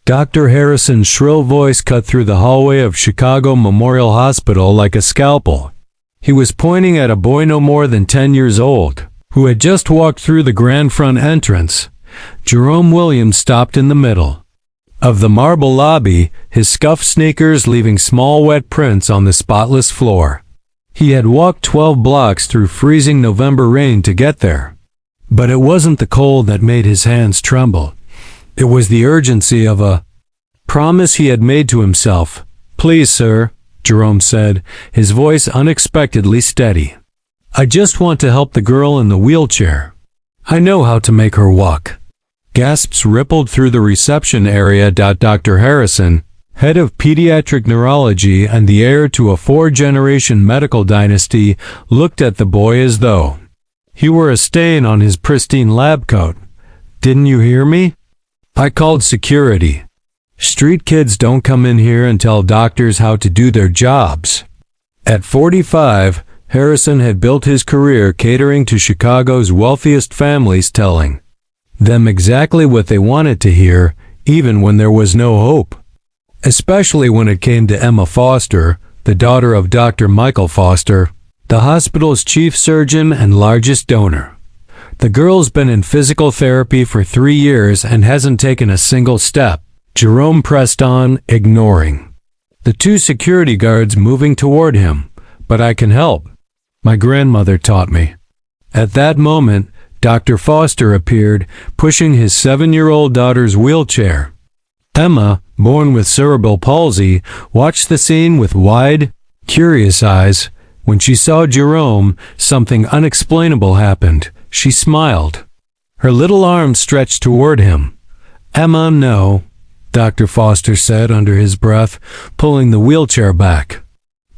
Dr. Harrison's shrill voice cut through the hallway of Chicago Memorial Hospital like a scalpel. He was pointing at a boy no more than 10 years old, who had just walked through the grand front entrance. Jerome Williams stopped in the middle of the marble lobby, his scuffed sneakers leaving small wet prints on the spotless floor. He had walked 12 blocks through freezing November rain to get there. But it wasn't the cold that made his hands tremble. It was the urgency of a promise he had made to himself. "Please, sir," Jerome said, his voice unexpectedly steady. "I just want to help the girl in the wheelchair. I know how to make her walk." Gasps rippled through the reception area. Dr. Harrison, head of pediatric neurology and the heir to a 4-generation medical dynasty, looked at the boy as though he were a stain on his pristine lab coat. "Didn't you hear me? I called security. Street kids don't come in here and tell doctors how to do their jobs." At 45, Harrison had built his career catering to Chicago's wealthiest families, telling them exactly what they wanted to hear, even when there was no hope. Especially when it came to Emma Foster, the daughter of Dr. Michael Foster, the hospital's chief surgeon and largest donor. "The girl's been in physical therapy for 3 years and hasn't taken a single step," Jerome pressed on, ignoring the 2 security guards moving toward him. "But I can help. My grandmother taught me." At that moment, Dr. Foster appeared, pushing his 7-year-old daughter's wheelchair. Emma, born with cerebral palsy, watched the scene with wide, curious eyes. When she saw Jerome, something unexplainable happened. She smiled. Her little arms stretched toward him. "Emma, no," Dr. Foster said under his breath, pulling the wheelchair back.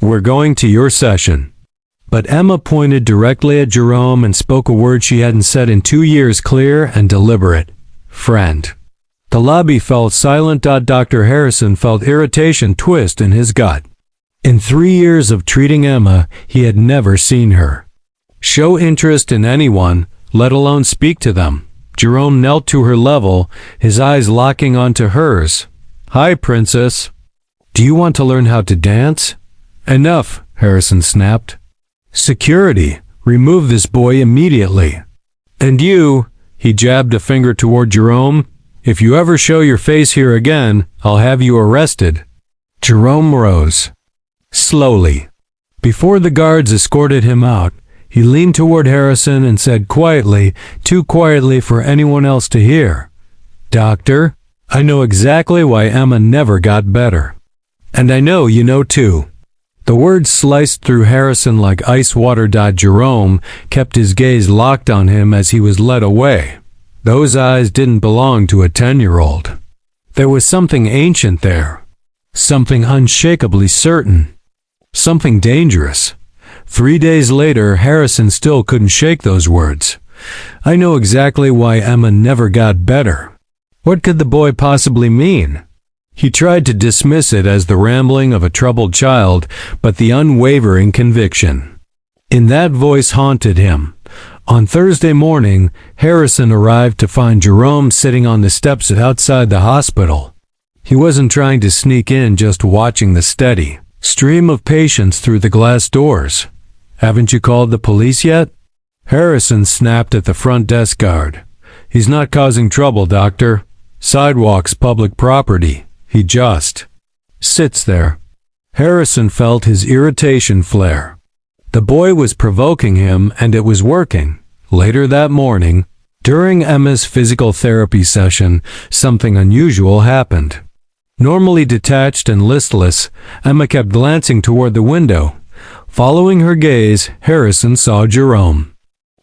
"We're going to your session." But Emma pointed directly at Jerome and spoke a word she hadn't said in 2 years, clear and deliberate. "Friend." The lobby fell silent. Dr. Harrison felt irritation twist in his gut. In 3 years of treating Emma, he had never seen her show interest in anyone, let alone speak to them. Jerome knelt to her level, his eyes locking onto hers. "Hi, princess. Do you want to learn how to dance?" "Enough," Harrison snapped. "Security, remove this boy immediately. And you," he jabbed a finger toward Jerome, "if you ever show your face here again, I'll have you arrested." Jerome rose slowly. Before the guards escorted him out, he leaned toward Harrison and said quietly, too quietly for anyone else to hear, "Doctor, I know exactly why Emma never got better. And I know you know too." The words sliced through Harrison like ice water. Jerome kept his gaze locked on him as he was led away. Those eyes didn't belong to a 10-year-old. There was something ancient there, something unshakably certain, something dangerous. 3 days later, Harrison still couldn't shake those words. "I know exactly why Emma never got better." What could the boy possibly mean? He tried to dismiss it as the rambling of a troubled child, but the unwavering conviction in that voice haunted him. On Thursday morning, Harrison arrived to find Jerome sitting on the steps outside the hospital. He wasn't trying to sneak in, just watching the steady stream of patients through the glass doors. "Haven't you called the police yet?" Harrison snapped at the front desk guard. "He's not causing trouble, doctor. Sidewalk's public property. He just sits there." Harrison felt his irritation flare. The boy was provoking him, and it was working. Later that morning, during Emma's physical therapy session, something unusual happened. Normally detached and listless, Emma kept glancing toward the window. Following her gaze, Harrison saw Jerome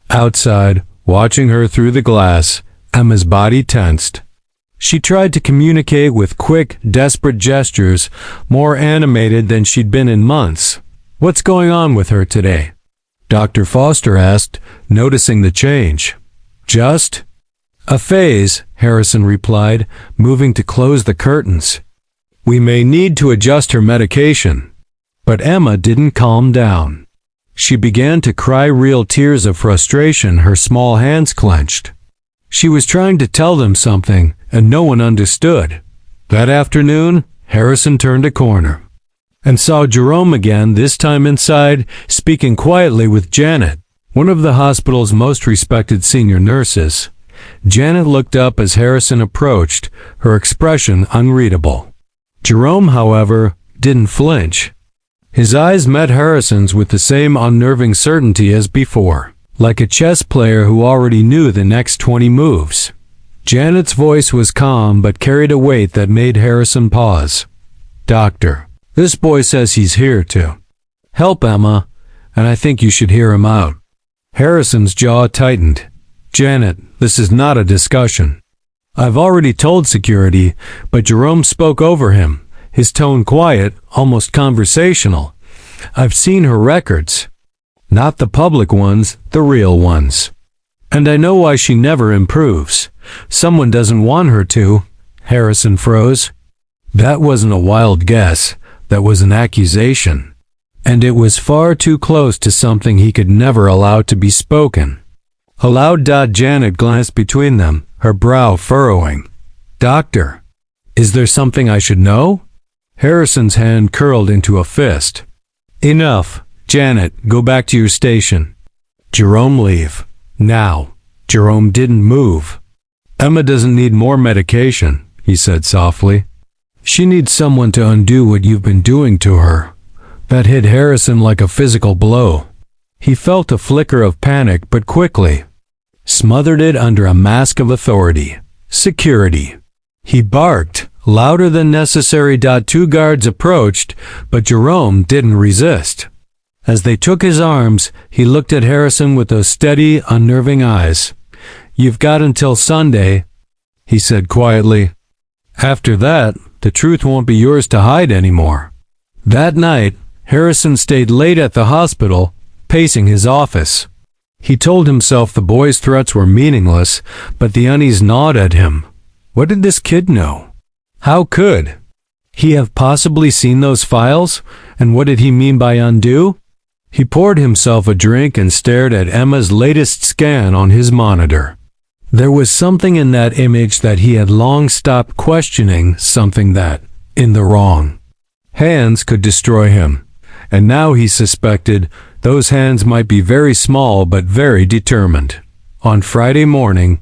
outside, watching her through the glass. Emma's body tensed. She tried to communicate with quick, desperate gestures, more animated than she'd been in months. "What's going on with her today?" Dr. Foster asked, noticing the change. "Just a phase," Harrison replied, moving to close the curtains. "We may need to adjust her medication." But Emma didn't calm down. She began to cry, real tears of frustration, her small hands clenched. She was trying to tell them something, and no one understood. That afternoon, Harrison turned a corner and saw Jerome again, this time inside, speaking quietly with Janet, one of the hospital's most respected senior nurses. Janet looked up as Harrison approached, her expression unreadable. Jerome, however, didn't flinch. His eyes met Harrison's with the same unnerving certainty as before, like a chess player who already knew the next 20 moves. Janet's voice was calm but carried a weight that made Harrison pause. "Doctor, this boy says he's here to help Emma, and I think you should hear him out." Harrison's jaw tightened. "Janet, this is not a discussion. I've already told security," but Jerome spoke over him, his tone quiet, almost conversational. "I've seen her records. Not the public ones, the real ones. And I know why she never improves. Someone doesn't want her to." Harrison froze. That wasn't a wild guess. That was an accusation. And it was far too close to something he could never allow to be spoken. Aloud, Janet glanced between them, her brow furrowing. "Doctor, is there something I should know?" Harrison's hand curled into a fist. "Enough. Janet, go back to your station. Jerome, leave. Now." Jerome didn't move. "Emma doesn't need more medication," he said softly. "She needs someone to undo what you've been doing to her." That hit Harrison like a physical blow. He felt a flicker of panic, but quickly smothered it under a mask of authority. Security. He barked, louder than necessary. Two guards approached, but Jerome didn't resist. As they took his arms, he looked at Harrison with those steady, unnerving eyes. "You've got until Sunday," he said quietly. "After that, the truth won't be yours to hide anymore." That night, Harrison stayed late at the hospital, pacing his office. He told himself the boy's threats were meaningless, but the unease gnawed at him. What did this kid know? How could he have possibly seen those files? And what did he mean by undo? He poured himself a drink and stared at Emma's latest scan on his monitor. There was something in that image that he had long stopped questioning, something that, in the wrong hands, could destroy him. And now he suspected those hands might be very small but very determined. On Friday morning,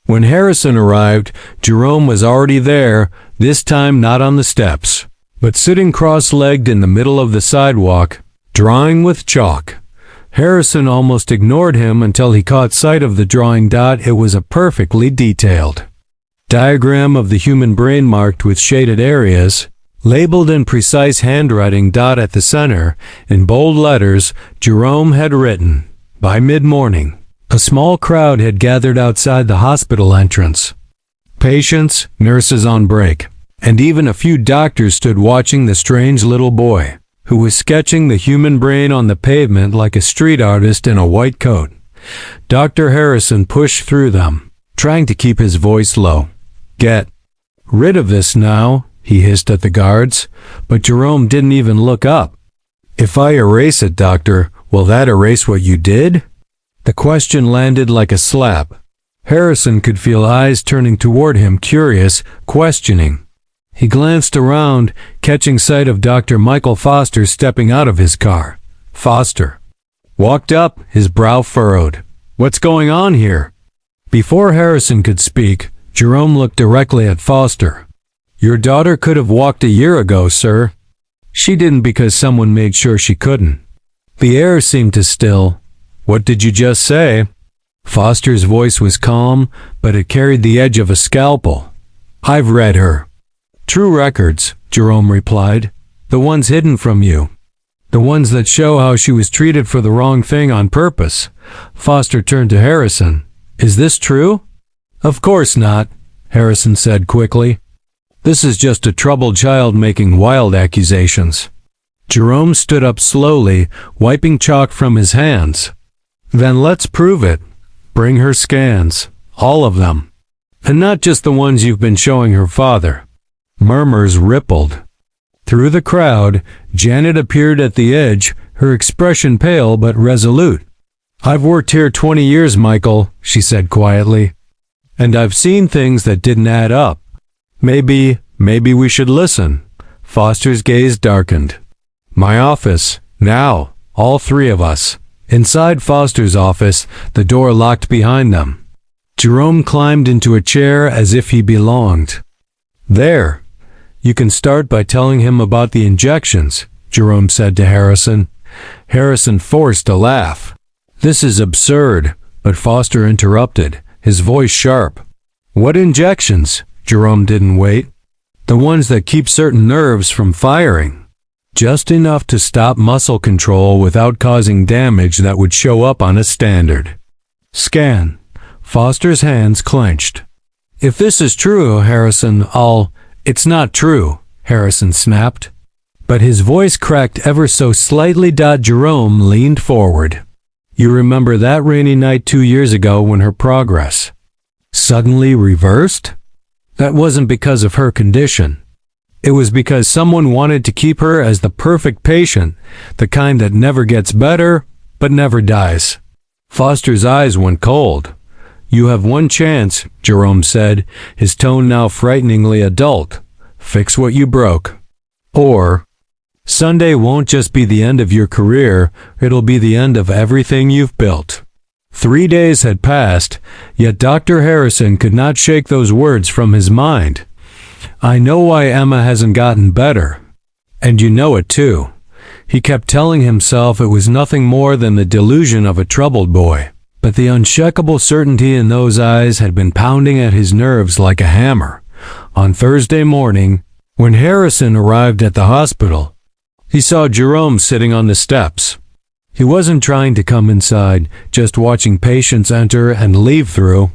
when Harrison arrived, Jerome was already there, this time not on the steps, but sitting cross-legged in the middle of the sidewalk, drawing with chalk. Harrison almost ignored him until he caught sight of the drawing. It was a perfectly detailed diagram of the human brain marked with shaded areas, labeled in precise handwriting. At the center, in bold letters, Jerome had written, "By mid-morning, a small crowd had gathered outside the hospital entrance. Patients, nurses on break, and even a few doctors stood watching the strange little boy, who was sketching the human brain on the pavement like a street artist in a white coat." Dr. Harrison pushed through them, trying to keep his voice low. "Get rid of this now," he hissed at the guards, but Jerome didn't even look up. "If I erase it, doctor, will that erase what you did?" The question landed like a slap. Harrison could feel eyes turning toward him, curious, questioning. He glanced around, catching sight of Dr. Michael Foster stepping out of his car. Foster walked up, his brow furrowed. "What's going on here?" Before Harrison could speak, Jerome looked directly at Foster. "Your daughter could have walked a year ago, sir. She didn't because someone made sure she couldn't." The air seemed to still. "What did you just say?" Foster's voice was calm, but it carried the edge of a scalpel. "I've read her true records," Jerome replied. "The ones hidden from you. The ones that show how she was treated for the wrong thing on purpose." Foster turned to Harrison. "Is this true?" "Of course not," Harrison said quickly. "This is just a troubled child making wild accusations." Jerome stood up slowly, wiping chalk from his hands. "Then let's prove it. Bring her scans. All of them. And not just the ones you've been showing her father." Murmurs rippled. Through the crowd, Janet appeared at the edge, her expression pale but resolute. "I've worked here 20 years, Michael," she said quietly. "And I've seen things that didn't add up. Maybe Maybe we should listen. Foster's gaze darkened. My office, now, all three of us. Inside Foster's office, the door locked behind them. Jerome climbed into a chair as if he belonged. There. You can start by telling him about the injections, Jerome said to Harrison. Harrison forced a laugh. This is absurd, but Foster interrupted, his voice sharp. What injections? Jerome didn't wait. The ones that keep certain nerves from firing. Just enough to stop muscle control without causing damage that would show up on a standard scan. Foster's hands clenched. If this is true, Harrison, It's not true, Harrison snapped. But his voice cracked ever so slightly. Jerome leaned forward. You remember that rainy night 2 years ago when her progress suddenly reversed? That wasn't because of her condition. It was because someone wanted to keep her as the perfect patient, the kind that never gets better, but never dies. Foster's eyes went cold. You have one chance, Jerome said, his tone now frighteningly adult. Fix what you broke. Or, Sunday won't just be the end of your career, it'll be the end of everything you've built. 3 days had passed, yet Dr. Harrison could not shake those words from his mind. I know why Emma hasn't gotten better. And you know it too. He kept telling himself it was nothing more than the delusion of a troubled boy. But the unshakable certainty in those eyes had been pounding at his nerves like a hammer. On Thursday morning, when Harrison arrived at the hospital, he saw Jerome sitting on the steps. He wasn't trying to come inside, just watching patients enter and leave through